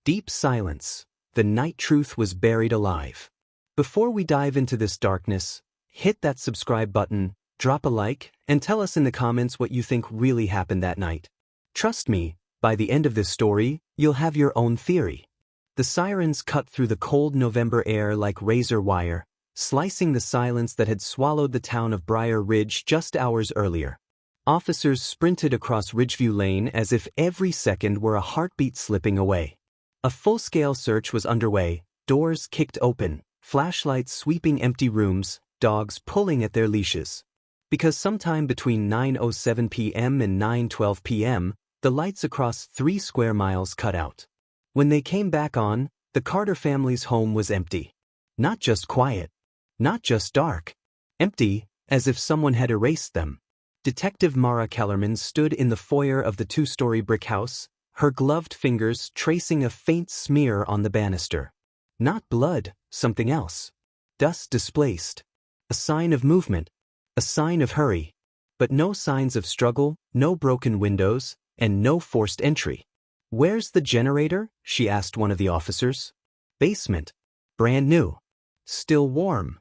Deep silence. The night truth was buried alive. Before we dive into this darkness, hit that subscribe button, drop a like, and tell us in the comments what you think really happened that night. Trust me, by the end of this story, you'll have your own theory. The sirens cut through the cold November air like razor wire, slicing the silence that had swallowed the town of Briar Ridge just hours earlier. Officers sprinted across Ridgeview Lane as if every second were a heartbeat slipping away. A full-scale search was underway, doors kicked open, flashlights sweeping empty rooms, dogs pulling at their leashes. Because sometime between 9:07 p.m. and 9:12 p.m., the lights across 3 square miles cut out. When they came back on, the Carter family's home was empty. Not just quiet. Not just dark. Empty, as if someone had erased them. Detective Mara Kellerman stood in the foyer of the 2-story brick house, her gloved fingers tracing a faint smear on the banister. Not blood, something else. Dust displaced. A sign of movement. A sign of hurry. But no signs of struggle, no broken windows, and no forced entry. "Where's the generator?" she asked one of the officers. "Basement. Brand new. Still warm."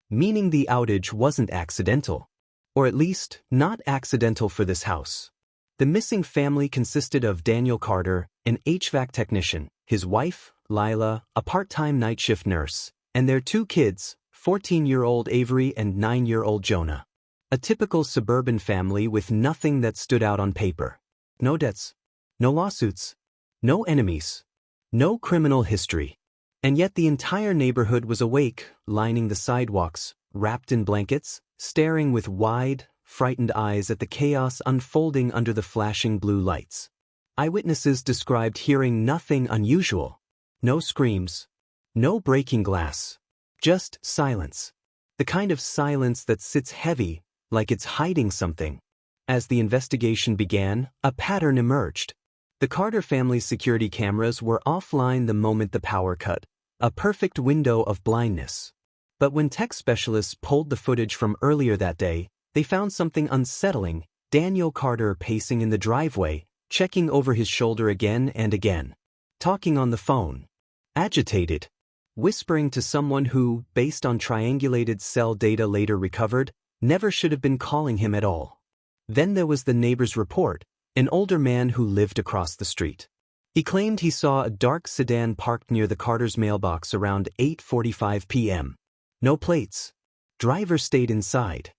Meaning the outage wasn't accidental. Or at least, not accidental for this house. The missing family consisted of Daniel Carter, an HVAC technician, his wife, Lila, a part-time night shift nurse, and their 2 kids, 14-year-old Avery and 9-year-old Jonah. A typical suburban family with nothing that stood out on paper. No debts. No lawsuits. No enemies. No criminal history. And yet the entire neighborhood was awake, lining the sidewalks, wrapped in blankets, staring with wide, frightened eyes at the chaos unfolding under the flashing blue lights. Eyewitnesses described hearing nothing unusual. No screams. No breaking glass. Just silence. The kind of silence that sits heavy, like it's hiding something. As the investigation began, a pattern emerged. The Carter family's security cameras were offline the moment the power cut, a perfect window of blindness. But when tech specialists pulled the footage from earlier that day, they found something unsettling: Daniel Carter pacing in the driveway, checking over his shoulder again and again. Talking on the phone. Agitated. Whispering to someone who, based on triangulated cell data later recovered, never should have been calling him at all. Then there was the neighbor's report, an older man who lived across the street. He claimed he saw a dark sedan parked near the Carter's mailbox around 8:45 p.m. No plates. Driver stayed inside.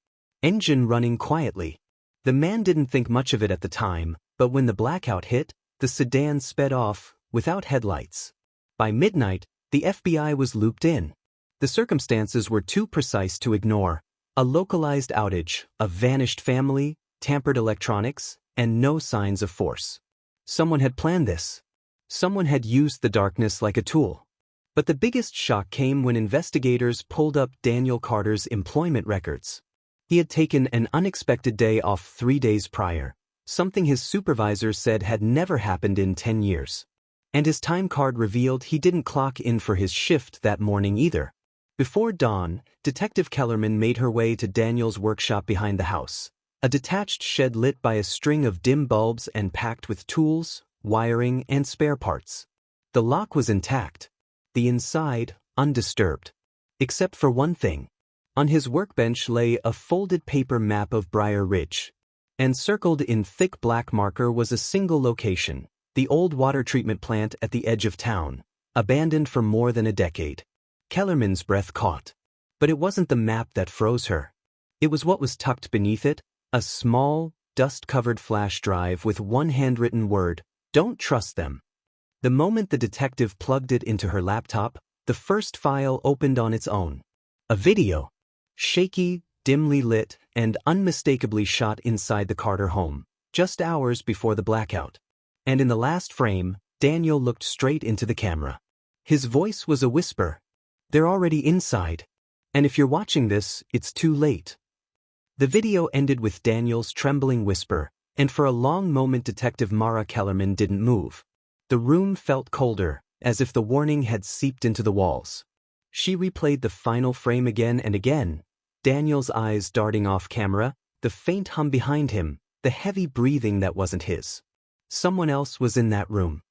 Engine running quietly. The man didn't think much of it at the time, but when the blackout hit, the sedan sped off, without headlights. By midnight, the FBI was looped in. The circumstances were too precise to ignore. A localized outage, a vanished family, tampered electronics, and no signs of force. Someone had planned this. Someone had used the darkness like a tool. But the biggest shock came when investigators pulled up Daniel Carter's employment records. He had taken an unexpected day off 3 days prior, something his supervisor said had never happened in 10 years. And his time card revealed he didn't clock in for his shift that morning either. Before dawn, Detective Kellerman made her way to Daniel's workshop behind the house, a detached shed lit by a string of dim bulbs and packed with tools, wiring, and spare parts. The lock was intact. The inside, undisturbed. Except for one thing. On his workbench lay a folded paper map of Briar Ridge. And circled in thick black marker was a single location, the old water treatment plant at the edge of town, abandoned for more than a decade. Kellerman's breath caught. But it wasn't the map that froze her. It was what was tucked beneath it, a small, dust-covered flash drive with one handwritten word: "Don't trust them." The moment the detective plugged it into her laptop, the first file opened on its own. A video. Shaky, dimly lit, and unmistakably shot inside the Carter home, just hours before the blackout. And in the last frame, Daniel looked straight into the camera. His voice was a whisper. "They're already inside. And if you're watching this, it's too late." The video ended with Daniel's trembling whisper, and for a long moment Detective Mara Kellerman didn't move. The room felt colder, as if the warning had seeped into the walls. She replayed the final frame again and again, Daniel's eyes darting off camera, the faint hum behind him, the heavy breathing that wasn't his. Someone else was in that room.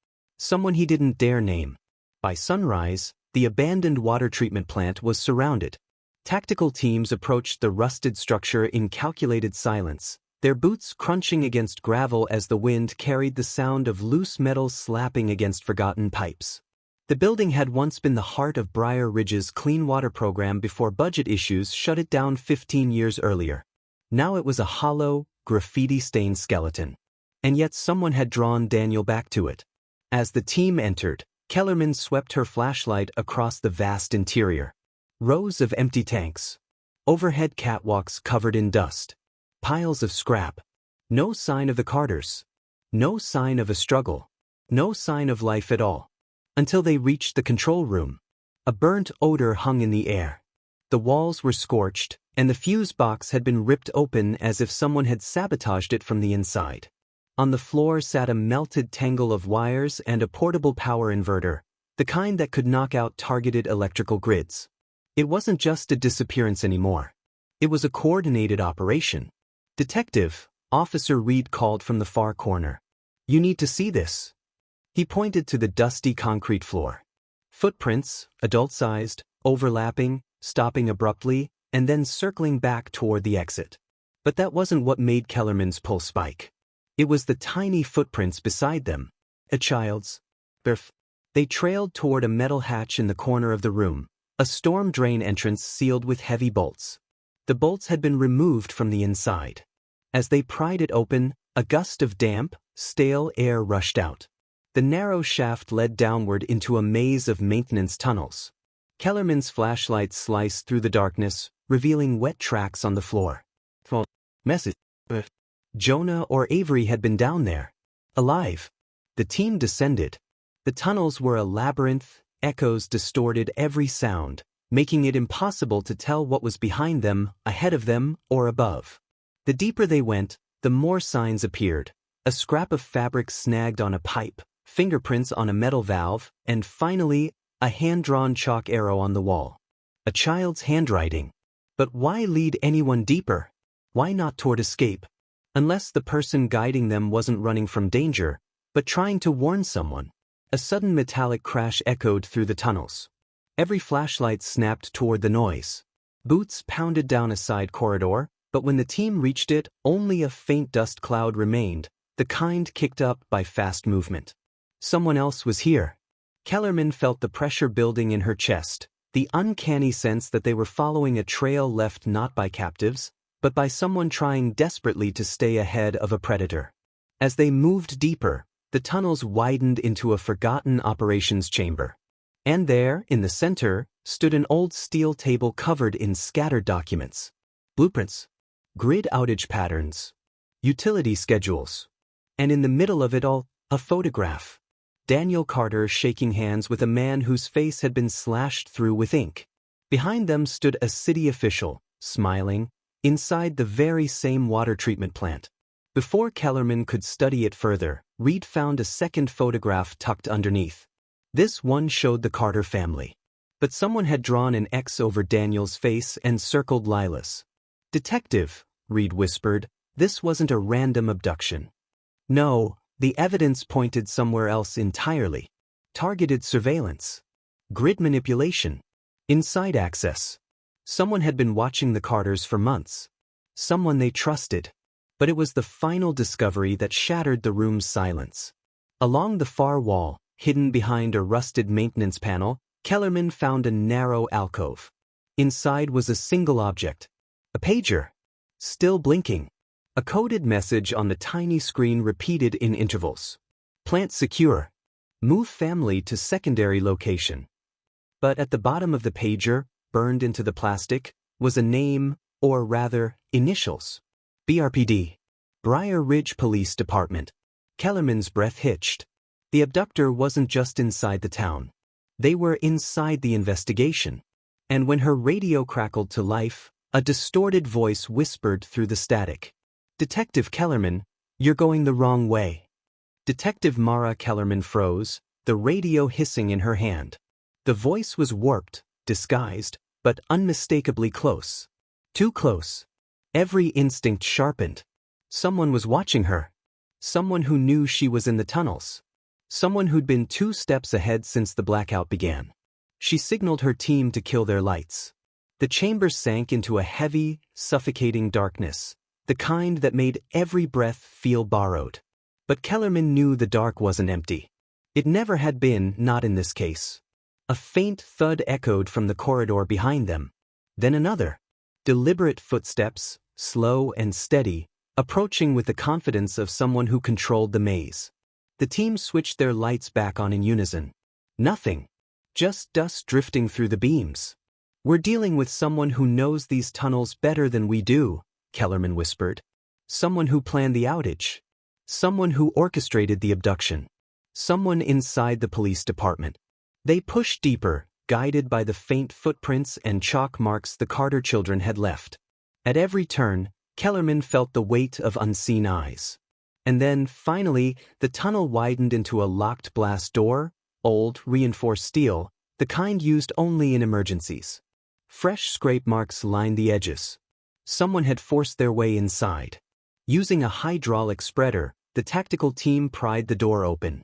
someone he didn't dare name. By sunrise, the abandoned water treatment plant was surrounded. Tactical teams approached the rusted structure in calculated silence, their boots crunching against gravel as the wind carried the sound of loose metal slapping against forgotten pipes. The building had once been the heart of Briar Ridge's clean water program before budget issues shut it down 15 years earlier. Now it was a hollow, graffiti-stained skeleton. And yet someone had drawn Daniel back to it. As the team entered, Kellerman swept her flashlight across the vast interior. Rows of empty tanks. Overhead catwalks covered in dust. Piles of scrap. No sign of the Carters. No sign of a struggle. No sign of life at all. Until they reached the control room. A burnt odor hung in the air. The walls were scorched, and the fuse box had been ripped open as if someone had sabotaged it from the inside. On the floor sat a melted tangle of wires and a portable power inverter, the kind that could knock out targeted electrical grids. It wasn't just a disappearance anymore. It was a coordinated operation. "Detective," Officer Reed called from the far corner. "You need to see this." He pointed to the dusty concrete floor. Footprints, adult-sized, overlapping, stopping abruptly, and then circling back toward the exit. But that wasn't what made Kellerman's pulse spike. It was the tiny footprints beside them. A child's. They trailed toward a metal hatch in the corner of the room, a storm drain entrance sealed with heavy bolts. The bolts had been removed from the inside. As they pried it open, a gust of damp, stale air rushed out. The narrow shaft led downward into a maze of maintenance tunnels. Kellerman's flashlight sliced through the darkness, revealing wet tracks on the floor. Message. Jonah or Avery had been down there. Alive. The team descended. The tunnels were a labyrinth, echoes distorted every sound, making it impossible to tell what was behind them, ahead of them, or above. The deeper they went, the more signs appeared. A scrap of fabric snagged on a pipe, fingerprints on a metal valve, and finally, a hand-drawn chalk arrow on the wall. A child's handwriting. But why lead anyone deeper? Why not toward escape? Unless the person guiding them wasn't running from danger, but trying to warn someone. A sudden metallic crash echoed through the tunnels. Every flashlight snapped toward the noise. Boots pounded down a side corridor, but when the team reached it, only a faint dust cloud remained, the kind kicked up by fast movement. Someone else was here. Kellerman felt the pressure building in her chest, the uncanny sense that they were following a trail left not by captives, but by someone trying desperately to stay ahead of a predator. As they moved deeper, the tunnels widened into a forgotten operations chamber. And there, in the center, stood an old steel table covered in scattered documents. Blueprints. Grid outage patterns. Utility schedules. And in the middle of it all, a photograph. Daniel Carter shaking hands with a man whose face had been slashed through with ink. Behind them stood a city official, smiling, inside the very same water treatment plant. Before Kellerman could study it further, Reed found a second photograph tucked underneath. This one showed the Carter family. But someone had drawn an X over Daniel's face and circled Lila's. "Detective," Reed whispered, "this wasn't a random abduction." No, the evidence pointed somewhere else entirely. Targeted surveillance. Grid manipulation. Inside access. Someone had been watching the Carters for months. Someone they trusted. But it was the final discovery that shattered the room's silence. Along the far wall, hidden behind a rusted maintenance panel, Kellerman found a narrow alcove. Inside was a single object. A pager. Still blinking. A coded message on the tiny screen repeated in intervals. "Plant secure. Move family to secondary location." But at the bottom of the pager, burned into the plastic, was a name, or rather, initials. BRPD. Briar Ridge Police Department. Kellerman's breath hitched. The abductor wasn't just inside the town. They were inside the investigation. And when her radio crackled to life, a distorted voice whispered through the static. "Detective Kellerman, you're going the wrong way." Detective Mara Kellerman froze, the radio hissing in her hand. The voice was warped, disguised, but unmistakably close. Too close. Every instinct sharpened. Someone was watching her. Someone who knew she was in the tunnels. Someone who'd been 2 steps ahead since the blackout began. She signaled her team to kill their lights. The chamber sank into a heavy, suffocating darkness, the kind that made every breath feel borrowed. But Kellerman knew the dark wasn't empty. It never had been, not in this case. A faint thud echoed from the corridor behind them. Then another. Deliberate footsteps, slow and steady, approaching with the confidence of someone who controlled the maze. The team switched their lights back on in unison. Nothing. Just dust drifting through the beams. "We're dealing with someone who knows these tunnels better than we do," Kellerman whispered. "Someone who planned the outage. Someone who orchestrated the abduction. Someone inside the police department." They pushed deeper, guided by the faint footprints and chalk marks the Carter children had left. At every turn, Kellerman felt the weight of unseen eyes. And then, finally, the tunnel widened into a locked blast door, old, reinforced steel, the kind used only in emergencies. Fresh scrape marks lined the edges. Someone had forced their way inside. Using a hydraulic spreader, the tactical team pried the door open.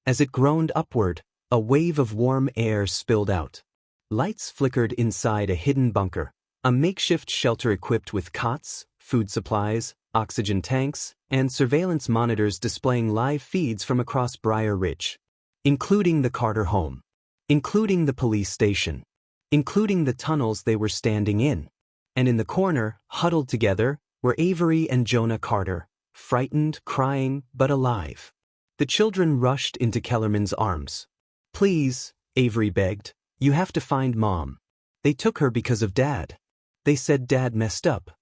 As it groaned upward, a wave of warm air spilled out. Lights flickered inside a hidden bunker, a makeshift shelter equipped with cots, food supplies, oxygen tanks, and surveillance monitors displaying live feeds from across Briar Ridge. Including the Carter home. Including the police station. Including the tunnels they were standing in. And in the corner, huddled together, were Avery and Jonah Carter, frightened, crying, but alive. The children rushed into Kellerman's arms. "Please," Avery begged, "you have to find Mom. They took her because of Dad. They said Dad messed up."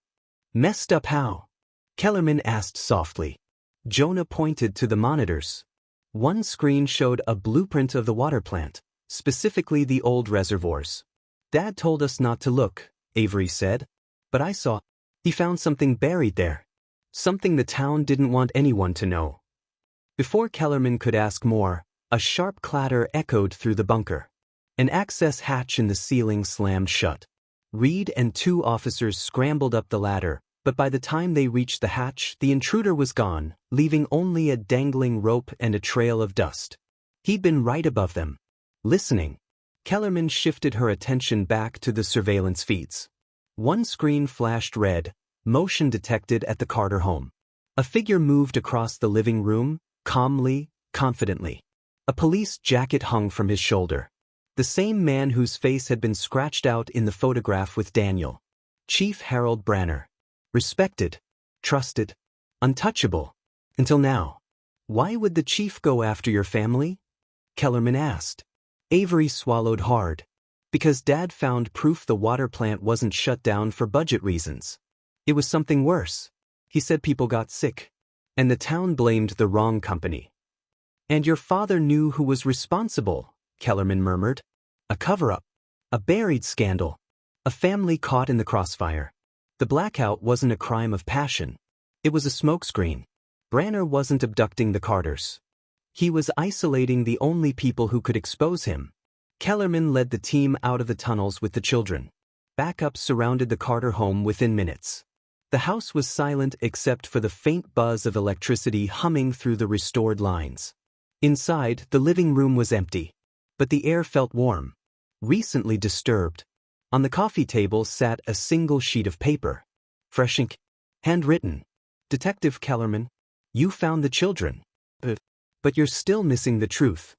"Messed up how?" Kellerman asked softly. Jonah pointed to the monitors. One screen showed a blueprint of the water plant, specifically the old reservoirs. "Dad told us not to look," Avery said. "But I saw. He found something buried there. Something the town didn't want anyone to know." Before Kellerman could ask more, a sharp clatter echoed through the bunker. An access hatch in the ceiling slammed shut. Reed and 2 officers scrambled up the ladder, but by the time they reached the hatch, the intruder was gone, leaving only a dangling rope and a trail of dust. He'd been right above them. Listening. Kellerman shifted her attention back to the surveillance feeds. One screen flashed red, motion detected at the Carter home. A figure moved across the living room, calmly, confidently. A police jacket hung from his shoulder. The same man whose face had been scratched out in the photograph with Daniel. Chief Harold Branner. Respected, trusted, untouchable. Until now. "Why would the chief go after your family?" Kellerman asked. Avery swallowed hard. "Because Dad found proof the water plant wasn't shut down for budget reasons. It was something worse. He said people got sick. And the town blamed the wrong company." "And your father knew who was responsible," Kellerman murmured. "A cover-up. A buried scandal. A family caught in the crossfire. The blackout wasn't a crime of passion. It was a smokescreen. Branner wasn't abducting the Carters. He was isolating the only people who could expose him." Kellerman led the team out of the tunnels with the children. Backup surrounded the Carter home within minutes. The house was silent except for the faint buzz of electricity humming through the restored lines. Inside, the living room was empty. But the air felt warm. Recently disturbed. On the coffee table sat a single sheet of paper. Fresh ink. Handwritten. "Detective Kellerman, you found the children. But you're still missing the truth."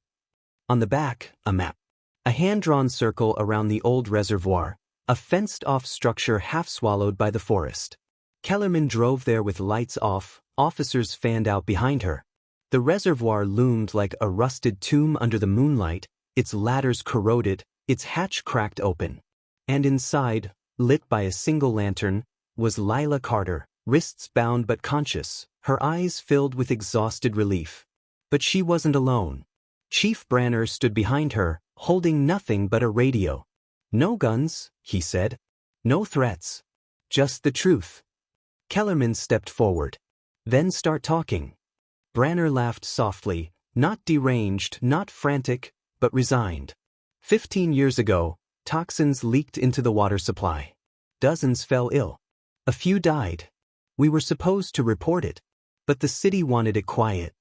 On the back, a map. A hand-drawn circle around the old reservoir, a fenced-off structure half-swallowed by the forest. Kellerman drove there with lights off, officers fanned out behind her. The reservoir loomed like a rusted tomb under the moonlight, its ladders corroded, its hatch cracked open. And inside, lit by a single lantern, was Lila Carter, wrists bound but conscious, her eyes filled with exhausted relief. But she wasn't alone. Chief Branner stood behind her, holding nothing but a radio. "No guns," he said. "No threats. Just the truth." Kellerman stepped forward. "Then start talking." Branner laughed softly, not deranged, not frantic, but resigned. 15 years ago, toxins leaked into the water supply. Dozens fell ill. A few died. We were supposed to report it. But the city wanted it quiet.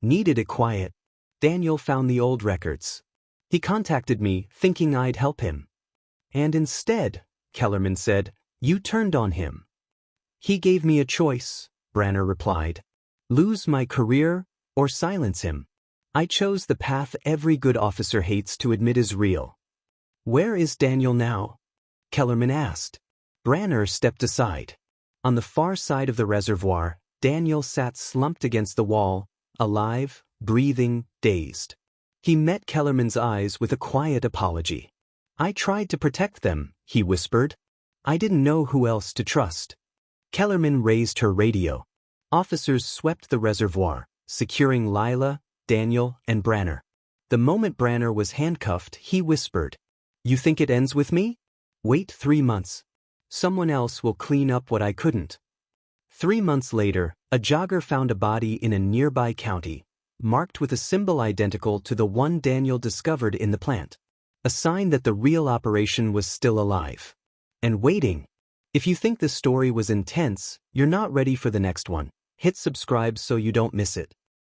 Needed it quiet. Daniel found the old records. He contacted me, thinking I'd help him. And instead, Kellerman said, you turned on him. He gave me a choice, Branner replied. Lose my career or silence him. I chose the path every good officer hates to admit is real. Where is Daniel now? Kellerman asked. Branner stepped aside. On the far side of the reservoir, Daniel sat slumped against the wall, alive, breathing, dazed. He met Kellerman's eyes with a quiet apology. I tried to protect them, he whispered. I didn't know who else to trust. Kellerman raised her radio. Officers swept the reservoir, securing Lila, Daniel, and Branner. The moment Branner was handcuffed, he whispered, You think it ends with me? Wait 3 months. Someone else will clean up what I couldn't. 3 months later, a jogger found a body in a nearby county, marked with a symbol identical to the one Daniel discovered in the plant. A sign that the real operation was still alive. And waiting. If you think the story was intense, you're not ready for the next one. Hit subscribe so you don't miss it.